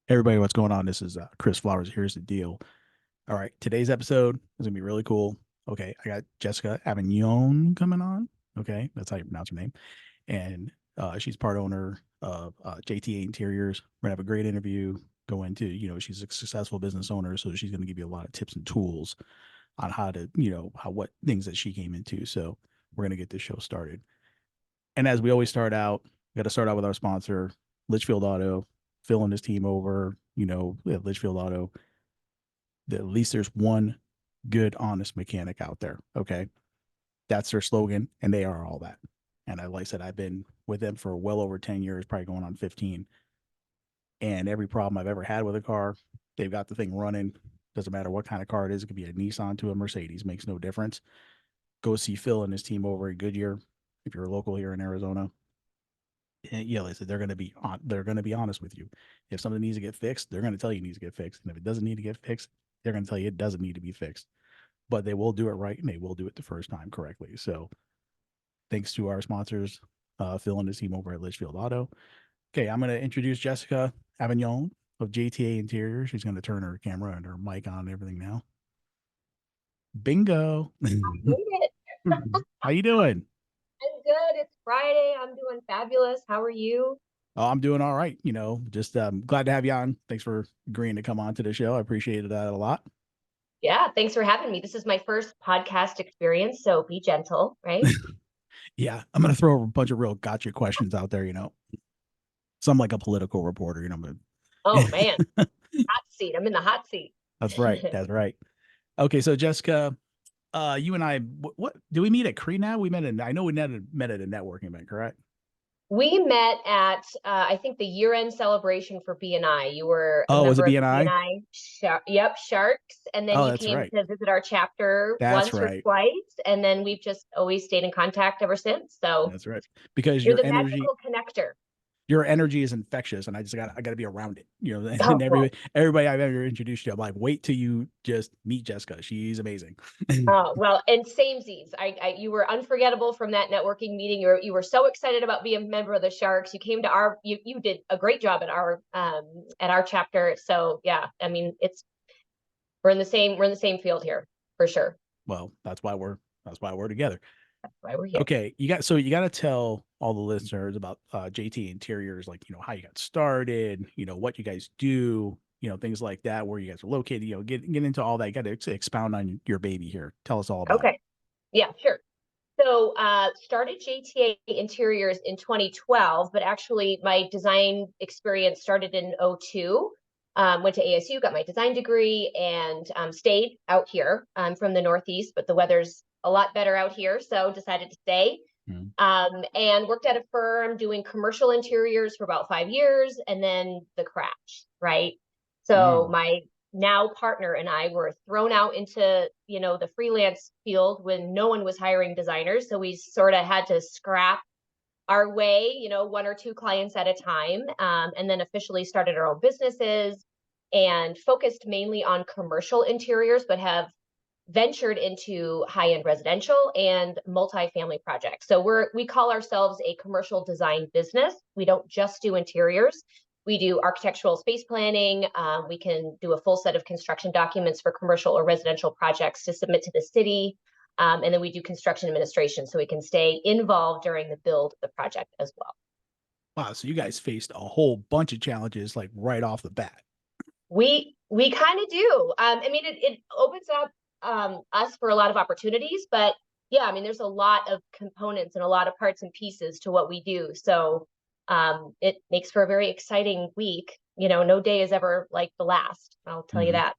Everybody, what's going on? This is Chris Flowers. Here's the deal. All right, today's episode is gonna be really cool. Okay, I got Jessica Avignone coming on. Okay, that's how you pronounce her name, and she's part owner of JTA Interiors. We're gonna have a great interview. Go into, she's a successful business owner, so she's gonna give you a lot of tips and tools on how to, how what things that she came into. So we're gonna get this show started. And as we always start out, we got to start out with our sponsor, Litchfield Auto. Phil and his team over, at Litchfield Auto. At least there's one good, honest mechanic out there. Okay. That's their slogan, and they are all that. And like I said, I've been with them for well over 10 years, probably going on 15. And every problem I've ever had with a car, they've got the thing running. Doesn't matter what kind of car it is. It could be a Nissan to a Mercedes, makes no difference. Go see Phil and his team over at Goodyear if you're local here in Arizona. And yeah, like I said, they're going to be honest with you. If something needs to get fixed, they're going to tell you it needs to get fixed. And if it doesn't need to get fixed, they're going to tell you it doesn't need to be fixed. But they will do it right, and they will do it the first time correctly. So thanks to our sponsors, Phil and his team over at Litchfield Auto. Okay, I'm going to introduce Jessica Avignon of JTA Interior. She's going to turn her camera and her mic on and everything now. Bingo. Made it. How you doing? I'm good. It's Friday. I'm doing fabulous. How are you? Oh, I'm doing all right. Just glad to have you on. Thanks for agreeing to come on to the show. I appreciated that a lot. Yeah, thanks for having me. This is my first podcast experience, so be gentle, right? Yeah, I'm gonna throw a bunch of real gotcha questions out there. So I'm like a political reporter. Oh man, hot seat. I'm in the hot seat. That's right. That's right. Okay, so Jessica, you and I, what do we meet at Cree now? I know we met at a networking event, correct? We met at I think the year-end celebration for BNI. You were a Oh, was it member of the BNI? BNI, yep, Sharks, and then Oh, you that's came right. to visit our chapter That's once or right. twice, and then we've just always stayed in contact ever since. So That's right. Because you're the magical connector. your energy is infectious, and I got to be around it. Oh, And well, everybody I've ever introduced you, I'm like, wait till you just meet Jessica. She's amazing. oh, well, and samesies. You were unforgettable from that networking meeting. You were so excited about being a member of the Sharks. You came to you did a great job at our chapter. So yeah, I mean, we're in the same field here for sure. Well, that's why we're together. That's why we're here. Okay, you got to tell all the listeners about JT Interiors, like how you got started, what you guys do, things like that, where you guys are located. Get into all that. You got to expound on your baby here. Tell us all about it. Okay. Yeah, sure. So started JTA Interiors in 2012, but actually my design experience started in '02. Went to ASU, got my design degree, and stayed out here. I'm from the Northeast, but the weather's a lot better out here, so decided to stay. Mhm. And worked at a firm doing commercial interiors for about 5 years, and then the crash, right? So Mm. my now partner and I were thrown out into, the freelance field when no one was hiring designers. So we sort of had to scrap our way, one or two clients at a time, and then officially started our own businesses and focused mainly on commercial interiors, but have ventured into high-end residential and multifamily projects. So we call ourselves a commercial design business. We don't just do interiors. We do architectural space planning. We can do a full set of construction documents for commercial or residential projects to submit to the city. And then we do construction administration so we can stay involved during the build of the project as well. Wow, so you guys faced a whole bunch of challenges like right off the bat. We kind of do. I mean, it opens up us for a lot of opportunities, but yeah, I mean, there's a lot of components and a lot of parts and pieces to what we do. So it makes for a very exciting week. No day is ever like the last. I'll tell you Mhm.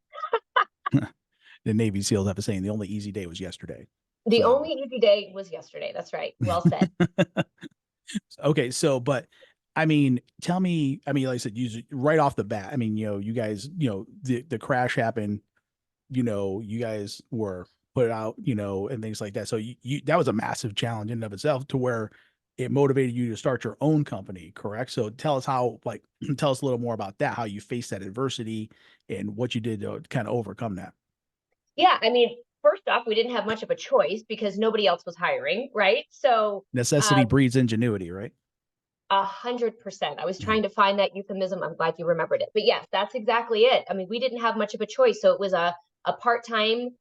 that. The Navy SEALs have a saying: the only easy day was yesterday. The So only easy day was yesterday. That's right. Well said. okay, so but I mean, tell me, I mean, like I said, right off the bat, I mean, you guys, the crash happened, you guys were put out, and things like that. So that was a massive challenge in and of itself to where it motivated you to start your own company, correct? So tell us tell us a little more about that, how you faced that adversity and what you did to kind of overcome that. Yeah, I mean, first off, we didn't have much of a choice because nobody else was hiring, right? So Necessity breeds ingenuity, right? 100%. I was Mhm. trying to find that euphemism. I'm glad you remembered it. But yes, that's exactly it. I mean, we didn't have much of a choice. So it was a part-time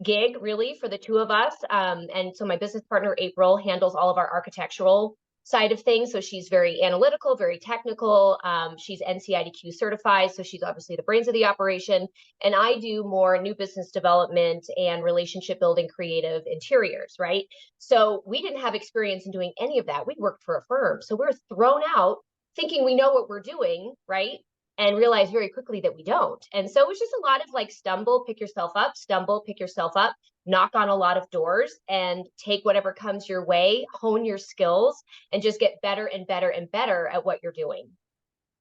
gig really for the two of us. And so my business partner, April, handles all of our architectural side of things. So she's very analytical, very technical. She's NCIDQ certified. So she's obviously the brains of the operation. And I do more new business development and relationship building creative interiors, right? So we didn't have experience in doing any of that. We worked for a firm. So we're thrown out thinking we know what we're doing, right? And realize very quickly that we don't. And so it was just a lot of like stumble, pick yourself up, knock on a lot of doors and take whatever comes your way, hone your skills, and just get better and better and better at what you're doing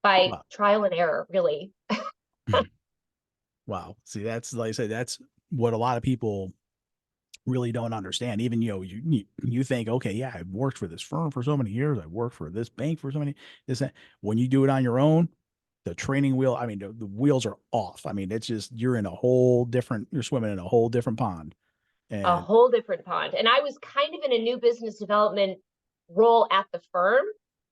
by Wow. trial and error, really. Wow. See, that's like I said, that's what a lot of people really don't understand. Even you think, okay, yeah, I've worked for this firm for so many years, I've worked for this bank for so many this that. When you do it on your own, the training wheel, I mean, the wheels are off. I mean, it's just you're swimming in a whole different pond. A And whole different pond. And I was kind of in a new business development role at the firm,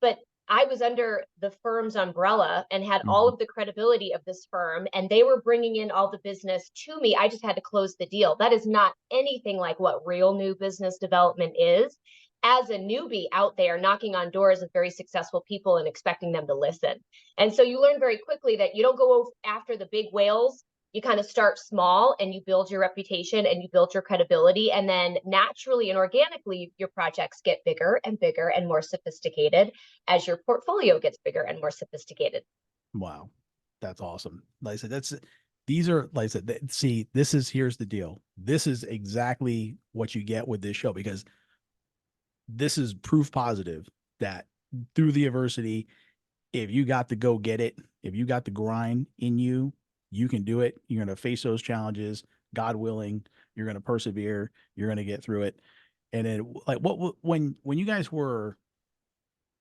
but I was under the firm's umbrella and had all Mhm. of the credibility of this firm, and they were bringing in all the business to me. I just had to close the deal. That is not anything like what real new business development is. As a newbie out there knocking on doors of very successful people and expecting them to listen. And so you learn very quickly that you don't go after the big whales. You kind of start small and you build your reputation and you build your credibility. And then naturally and organically, your projects get bigger and bigger and more sophisticated as your portfolio gets bigger and more sophisticated. Wow, that's awesome. Like I said, these are like I said. See, here's the deal. This is exactly what you get with this show because this is proof positive that through the adversity, if you got to go get it, if you got the grind in you, you can do it. You're going to face those challenges, God willing. You're going to persevere. You're going to get through it. And then, like, when you guys were,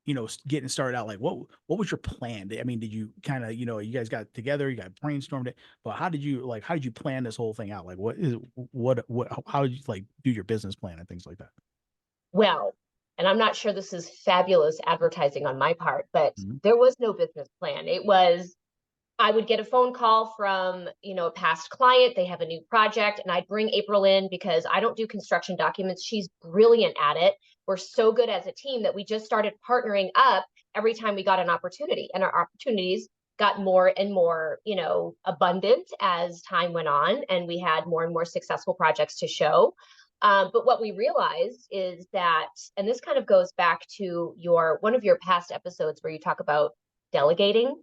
getting started out, like, what was your plan? I mean, did you kind of, you guys got together, you got brainstormed it, but how did you plan this whole thing out? Like, how did you like do your business plan and things like that? Well, and I'm not sure this is fabulous advertising on my part, but Mhm. there was no business plan. It was I would get a phone call from, a past client. They have a new project, and I'd bring April in because I don't do construction documents. She's brilliant at it. We're so good as a team that we just started partnering up every time we got an opportunity, and our opportunities got more and more, abundant as time went on, and we had more and more successful projects to show. But what we realized is that, and this kind of goes back to your one of your past episodes where you talk about delegating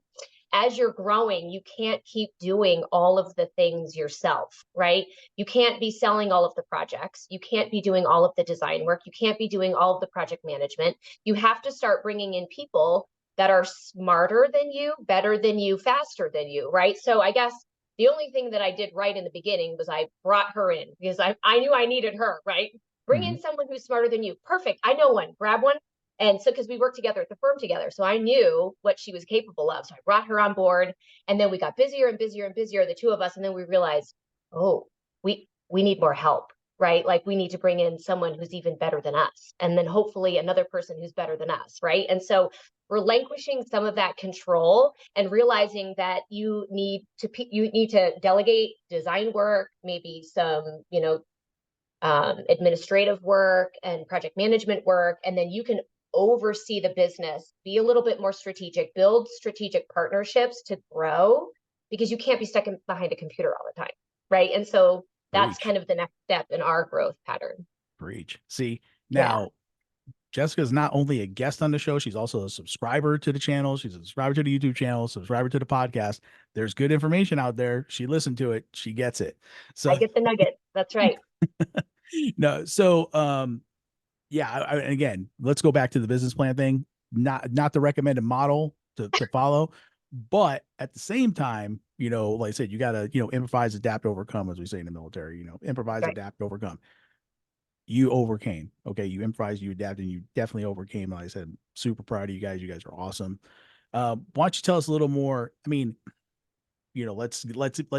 as you're growing, you can't keep doing all of the things yourself, right? You can't be selling all of the projects. You can't be doing all of the design work. You can't be doing all of the project management. You have to start bringing in people that are smarter than you, better than you, faster than you, right? So I guess the only thing that I did right in the beginning was I brought her in because I knew I needed her, right? Bring Mhm. in someone who's smarter than you. Perfect. I know one. Grab one. And so, because we worked together at the firm together, so I knew what she was capable of. So I brought her on board, and then we got busier and busier and busier, the two of us. And then we realized, oh, we need more help, right? Like we need to bring in someone who's even better than us, and then hopefully another person who's better than us, right? And so relinquishing some of that control and realizing that you need to delegate design work, maybe some administrative work and project management work, and then you can oversee the business, be a little bit more strategic, build strategic partnerships to grow because you can't be stuck behind a computer all the time, right? And so that's Preach, kind of the next step in our growth pattern. preach. See, Yeah, now Jessica's not only a guest on the show, she's also a subscriber to the channel. She's a subscriber to the YouTube channel, subscriber to the podcast. There's good information out there. She listened to it. She gets it. I So get the nugget. That's right. no, so yeah, again, let's go back to the business plan thing. Not the recommended model to follow, but at the same time, like I said, you gotta, improvise, adapt, overcome, as we say in the military, improvise, Right. adapt, overcome. You overcame. Okay, you improvised, you adapted, and you definitely overcame. Like I said, super proud of you guys. You guys are awesome. Why don't you tell us a little more? I mean, let's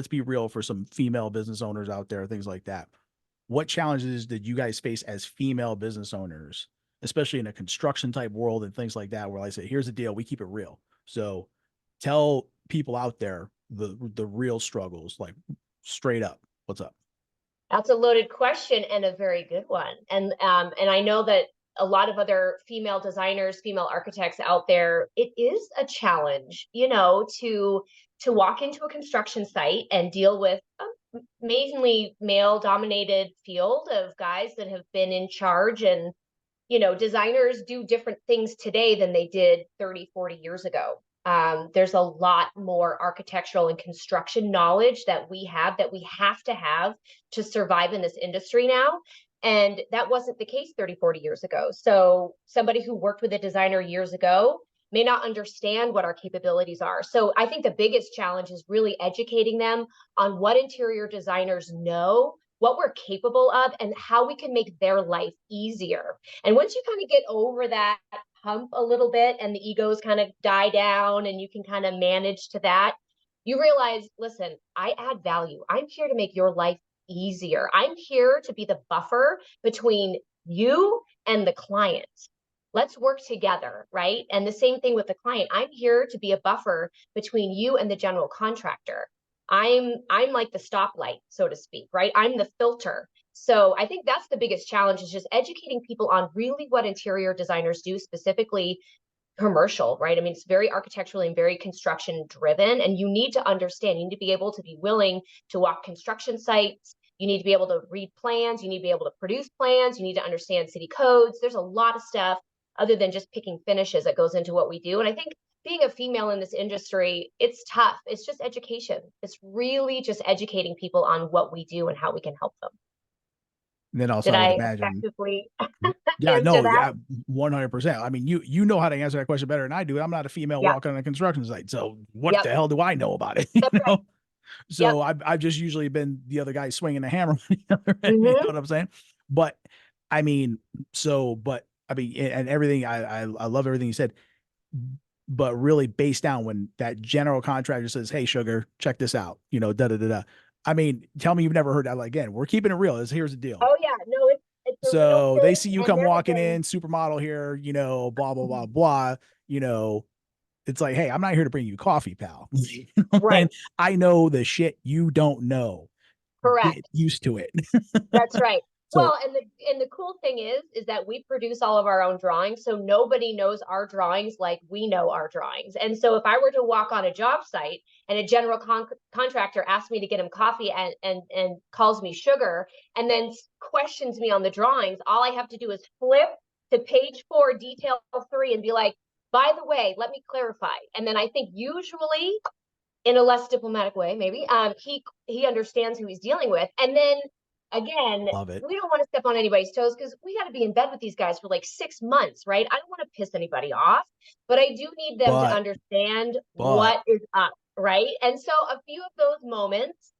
be real for some female business owners out there, things like that. What challenges did you guys face as female business owners? especially in a construction type world and things like that, where I say, here's the deal, we keep it real. So tell people out there the real struggles, like straight up, what's up? That's a loaded question and a very good one. And I know that a lot of other female designers, female architects out there, it is a challenge, to walk into a construction site and deal with a amazingly male dominated field of guys that have been in charge. And designers do different things today than they did 30, 40 years ago. There's a lot more architectural and construction knowledge that we have to survive in this industry now. And that wasn't the case 30, 40 years ago. So somebody who worked with a designer years ago may not understand what our capabilities are. So I think the biggest challenge is really educating them on what interior designers know, what we're capable of, and how we can make their life easier. And once you kind of get over that hump a little bit and the egos kind of die down and you can kind of manage to that, you realize, listen, I add value. I'm here to make your life easier. I'm here to be the buffer between you and the client. Let's work together, right? And the same thing with the client. I'm here to be a buffer between you and the general contractor. I'm like the stoplight, so to speak, right? I'm the filter. So I think that's the biggest challenge, is just educating people on really what interior designers do, specifically commercial, right? I mean, it's very architecturally and very construction driven, and you need to understand, you need to be able to be willing to walk construction sites. You need to be able to read plans. You need to be able to produce plans. You need to understand city codes. There's a lot of stuff other than just picking finishes that goes into what we do. And I think being a female in this industry, it's tough. It's just education. It's really just educating people on what we do and how we can help them. And then also, Did I would I imagine, effectively yeah, answer no, that? yeah, 100%. I mean, you know how to answer that question better than I do. I'm not a female Yep. walking on a construction site, so what Yep. the hell do I know about it? That's right. Yep. So I've just usually been the other guy swinging the hammer on the other end. You know Mm-hmm. what I'm saying? But I mean, but I mean, and everything. I love everything you said, but really based down when that general contractor says, "Hey, sugar, check this out," da da da da. I mean, tell me you've never heard that. Like, again, we're keeping it real. Here's the deal. Oh yeah. No, it's a real So they thing. see you And come then walking again, in, supermodel here, blah blah blah mhm, blah. You know, it's like, hey, I'm not here to bring you coffee, pal. right. And I know the shit you don't know. Get Correct. used to it. That's right. So Well, and the cool thing is that we produce all of our own drawings, so nobody knows our drawings like we know our drawings. And so if I were to walk on a job site and a general contractor asks me to get him coffee and calls me sugar and then questions me on the drawings, all I have to do is flip to page 4, detail 3, and be like, by the way, let me clarify. And then I think usually in a less diplomatic way, maybe, he understands who he's dealing with. And then again, love it. we don't want to step on anybody's toes because we got to be in bed with these guys for like 6 months, right? I don't want to piss anybody off, but I do need them to But understand but what is up, right? And so a few of those moments,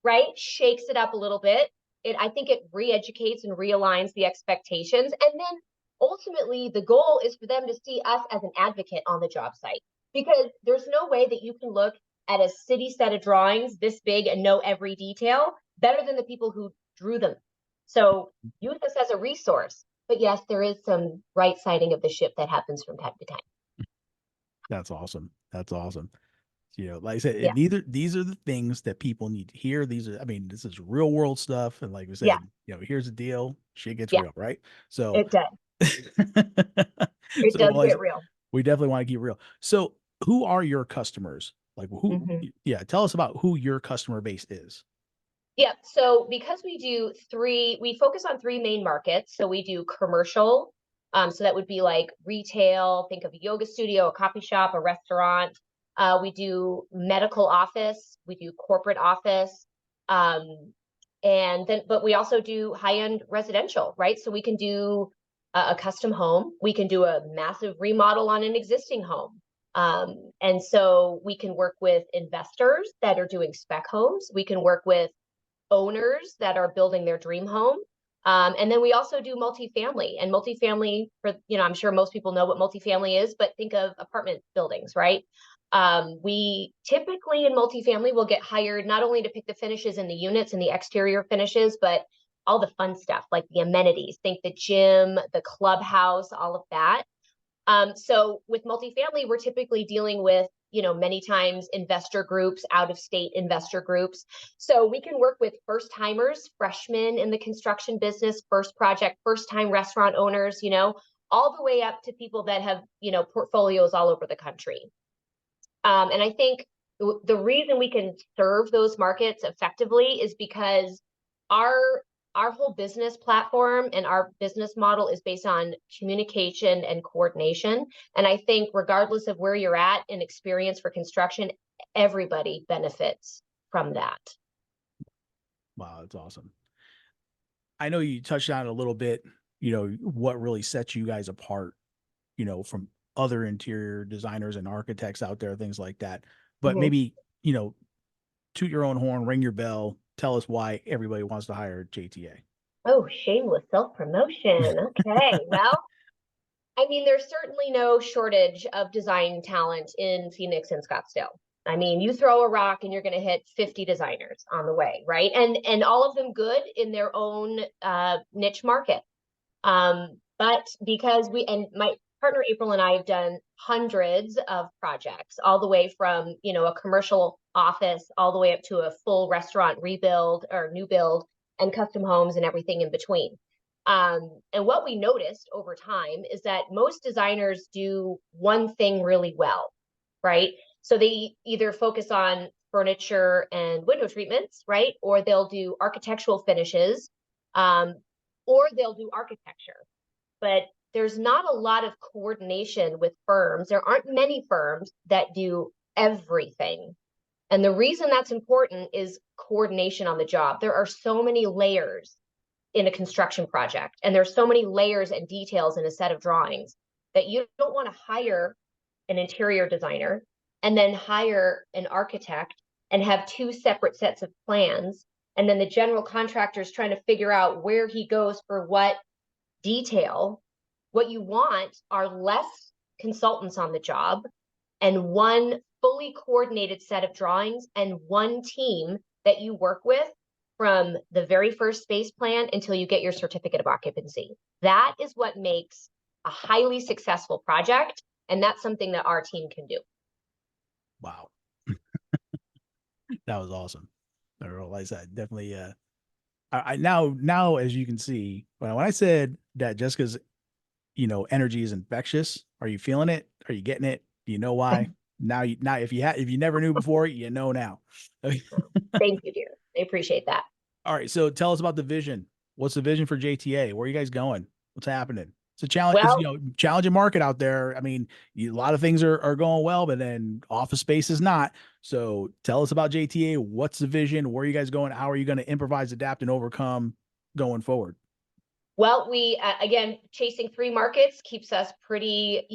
right, shakes it up a little bit. I think it re-educates and realigns the expectations. And then ultimately the goal is for them to see us as an advocate on the job site, because there's no way that you can look at a city set of drawings this big and know every detail better than the people who drew them. So use this as a resource. But yes, there is some right siding of the ship that happens from time to time. that's awesome. That's awesome. Like I said, Yeah. these are the things that people need to hear. I mean, this is real world stuff. And like we Yeah. said, here's the deal. Shit gets Yeah. real, right? So, It does. It so does like, get real. we definitely want to keep it real. So, who are your customers? Like, Mm-hmm. yeah, tell us about who your customer base is. Yeah. So because we focus on three main markets. So we do commercial. So that would be like retail, think of a yoga studio, a coffee shop, a restaurant. We do medical office, we do corporate office. But we also do high-end residential, right? So we can do a custom home. We can do a massive remodel on an existing home. And so we can work with investors that are doing spec homes. We can work with owners that are building their dream home. And then we also do multifamily, and multifamily I'm sure most people know what multifamily is, but think of apartment buildings, right? We typically in multifamily will get hired not only to pick the finishes in the units and the exterior finishes, but all the fun stuff, like the amenities, think the gym, the clubhouse, all of that. So with multifamily, we're typically dealing with, many times investor groups, out of state investor groups. So we can work with first timers, freshmen in the construction business, first project, first time restaurant owners, all the way up to people that have, portfolios all over the country. And I think the reason we can serve those markets effectively is because our our whole business platform and our business model is based on communication and coordination. And I think regardless of where you're at in experience for construction, everybody benefits from that. Wow, that's awesome. I know you touched on it a little bit, what really sets you guys apart, from other interior designers and architects out there, things like that. But Mhm. maybe, you know, toot your own horn, ring your bell, tell us why everybody wants to hire JTA. Oh, shameless self promotion. Okay. Well, I mean, there's certainly no shortage of design talent in Phoenix and Scottsdale. I mean, you throw a rock and you're going to hit 50 designers on the way, right? And all of them good in their own niche market. But because my partner April and I have done hundreds of projects, all the way from, a commercial office all the way up to a full restaurant rebuild or new build and custom homes and everything in between. And what we noticed over time is that most designers do one thing really well, right? So they either focus on furniture and window treatments, right? Or they'll do architectural finishes, um, or they'll do architecture. But there's not a lot of coordination with firms. There aren't many firms that do everything. And the reason that's important is coordination on the job. There are so many layers in a construction project, and there's so many layers and details in a set of drawings that you don't want to hire an interior designer and then hire an architect and have two separate sets of plans. And then the general contractor is trying to figure out where he goes for what detail. What you want are less consultants on the job and one fully coordinated set of drawings and one team that you work with from the very first space plan until you get your certificate of occupancy. That is what makes a highly successful project. And that's something that our team can do. Wow. That was awesome. I realize that definitely, I now, as you can see, when I said that Jessica's, energy is infectious, are you feeling it? Are you getting it? Do you know why? Now, if you never knew before, you know now. Thank you, dear. I appreciate that. All right. So tell us about the vision. What's the vision for JTA? Where are you guys going? What's happening? It's a challenge. It's, Well, challenging market out there. I mean, a lot of things are going well, but then office space is not. So tell us about JTA. What's the vision? Where are you guys going? How are you going to improvise, adapt, and overcome going forward? Well, we again, chasing three markets keeps us pretty,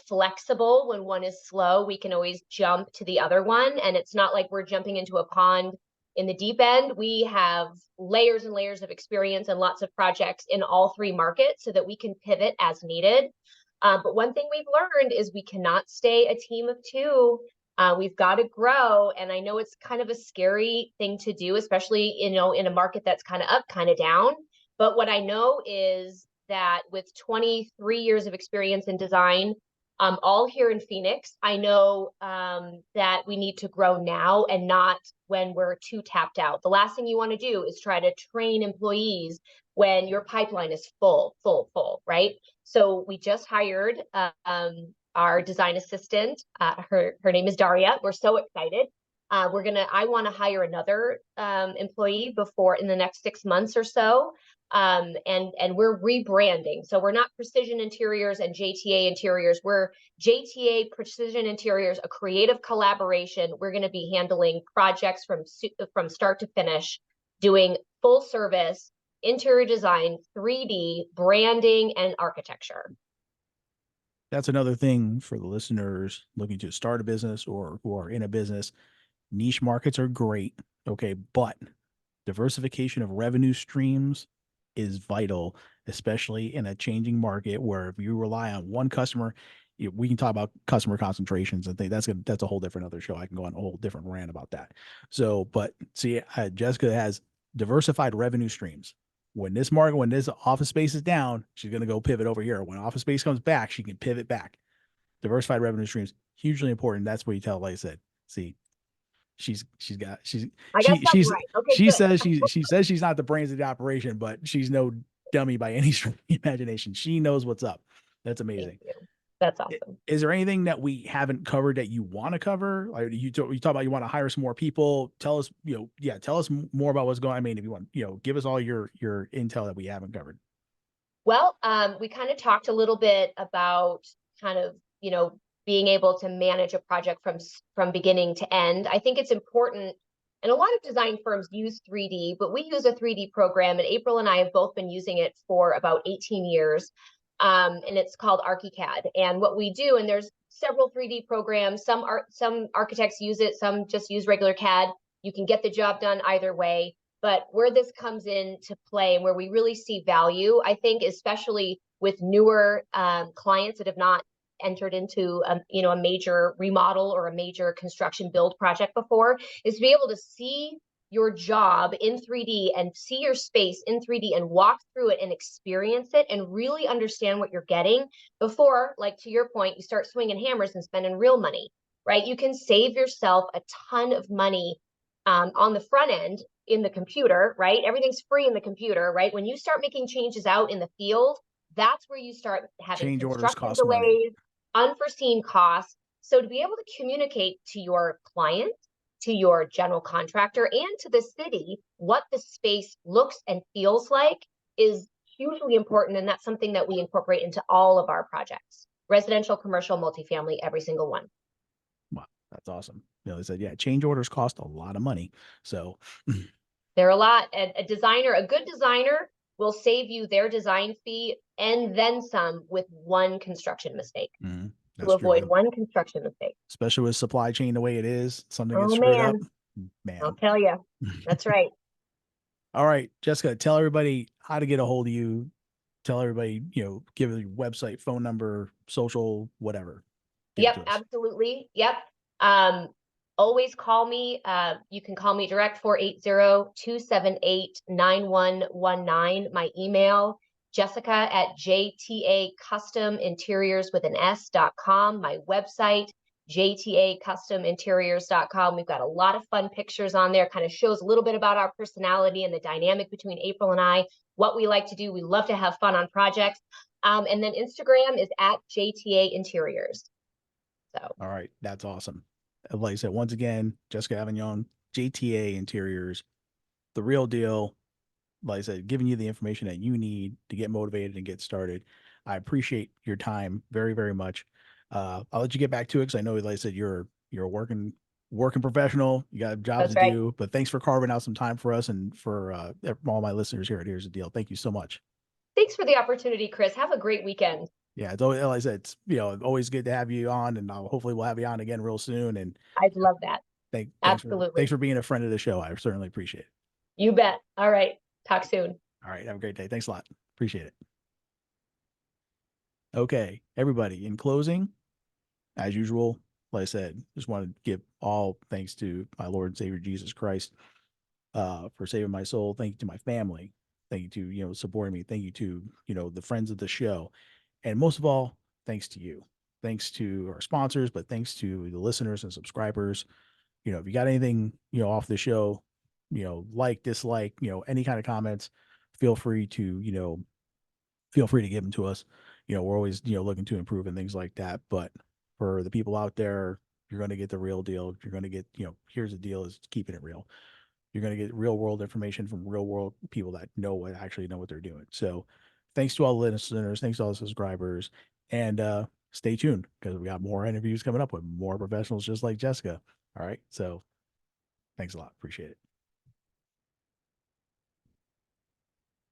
flexible. When one is slow, we can always jump to the other one, and it's not like we're jumping into a pond in the deep end. We have layers and layers of experience and lots of projects in all three markets so that we can pivot as needed. But one thing we've learned is we cannot stay a team of two. We've got to grow, and I know it's kind of a scary thing to do, especially in a market that's kind of up, kind of down. But what I know is that with 23 years of experience in design, all here in Phoenix, I know that we need to grow now and not when we're too tapped out. The last thing you want to do is try to train employees when your pipeline is full, full, full, right? So we just hired our design assistant. Her name is Daria. We're so excited. I want to hire another employee before in the next 6 months or so. And we're rebranding. So we're not Precision Interiors and JTA Interiors. We're JTA Precision Interiors, a creative collaboration. We're going to be handling projects from start to finish, doing full service interior design, 3D branding, and architecture. That's another thing for the listeners looking to start a business or who are in a business. Niche markets are great. Okay. But diversification of revenue streams is vital, especially in a changing market where if you rely on one customer, we can talk about customer concentrations and think that's a whole different other show. I can go on a whole different rant about that. So, but see, Jessica has diversified revenue streams. when this office space is down, she's going to go pivot over here. When office space comes back, she can pivot back. Diversified revenue streams, hugely important. That's what you tell, like I said, see, she's got I got something right. Okay, she good. says she says she's not the brains of the operation, but she's no dummy by any stretch of the imagination. She knows what's up. That's Thank amazing. you. That's awesome. Is there anything that we haven't covered that you want to cover? Like you talk about you want to hire some more people. Tell us, tell us more about what's going on. I mean, if you want, give us all your intel that we haven't covered. Well, we kind of talked a little bit about kind of, being able to manage a project from beginning to end. I think it's important, and a lot of design firms use 3D, but we use a 3D program, and April and I have both been using it for about 18 years. And it's called ArchiCAD. And what we do, and there's several 3D programs. Some architects use it, some just use regular CAD. You can get the job done either way. But where this comes into play and where we really see value, I think, especially with newer clients that have not entered into a major remodel or a major construction build project before, is to be able to see your job in 3D and see your space in 3D and walk through it and experience it and really understand what you're getting before, like to your point, you start swinging hammers and spending real money, right? You can save yourself a ton of money on the front end in the computer, right? Everything's free in the computer, right? When you start making changes out in the field, that's where you start having Change orders construction cost money. delays, unforeseen costs. So to be able to communicate to your client, to your general contractor, and to the city what the space looks and feels like is hugely important. And that's something that we incorporate into all of our projects, residential, commercial, multifamily, every single one. Wow, that's awesome. They said, yeah, change orders cost a lot of money. So They're a lot. And a good designer will save you their design fee and then some with one construction mistake. To that's avoid true. one construction mistake. Especially with supply chain the way it is, something gets Oh screwed up. man, I'll Man. tell you. That's right. All right, Jessica, tell everybody how to get a hold of you. Tell everybody, give your website, phone number, social, whatever. Give it Yep, to us. absolutely. Yep. Um, always call me. You can call me direct 480-278-9119. My email, Jessica at JTA Custom Interiors with an S.com. My website, JTACustomInteriors.com. We've got a lot of fun pictures on there, kind of shows a little bit about our personality and the dynamic between April and I, what we like to do. We love to have fun on projects. And then Instagram is at JTA Interiors. So, all right, that's awesome. Like I said, once again, Jessica Avignone, JTA Interiors, the real deal. Like I said, giving you the information that you need to get motivated and get started. I appreciate your time very, very much. I'll let you get back to it because I know, like I said, you're a working professional. You got jobs that's to right. do, but thanks for carving out some time for us and for all my listeners here at Here's the Deal. Thank you so much. Thanks for the opportunity, Chris. Have a great weekend. Yeah, it's always, like I said, it's always good to have you on, and hopefully we'll have you on again real soon. And I'd love that. thanks Absolutely. for being a friend of the show. I certainly appreciate it. You bet. All right. Talk soon. All right, have a great day. Thanks a lot. Appreciate it. Okay, everybody. In closing, as usual, like I said, just want to give all thanks to my Lord and Savior Jesus Christ for saving my soul. Thank you to my family. Thank you to supporting me. Thank you to the friends of the show, and most of all, thanks to you. Thanks to our sponsors, but thanks to the listeners and subscribers. If you got anything off the show, like, dislike, any kind of comments, feel free to give them to us. We're always looking to improve and things like that. But for the people out there, you're going to get the real deal. You're going to get here's the deal: is keeping it real. You're going to get real world information from real world people that actually know what they're doing. So thanks to all the listeners, thanks to all the subscribers, and stay tuned because we got more interviews coming up with more professionals just like Jessica. All right, so thanks a lot, appreciate it.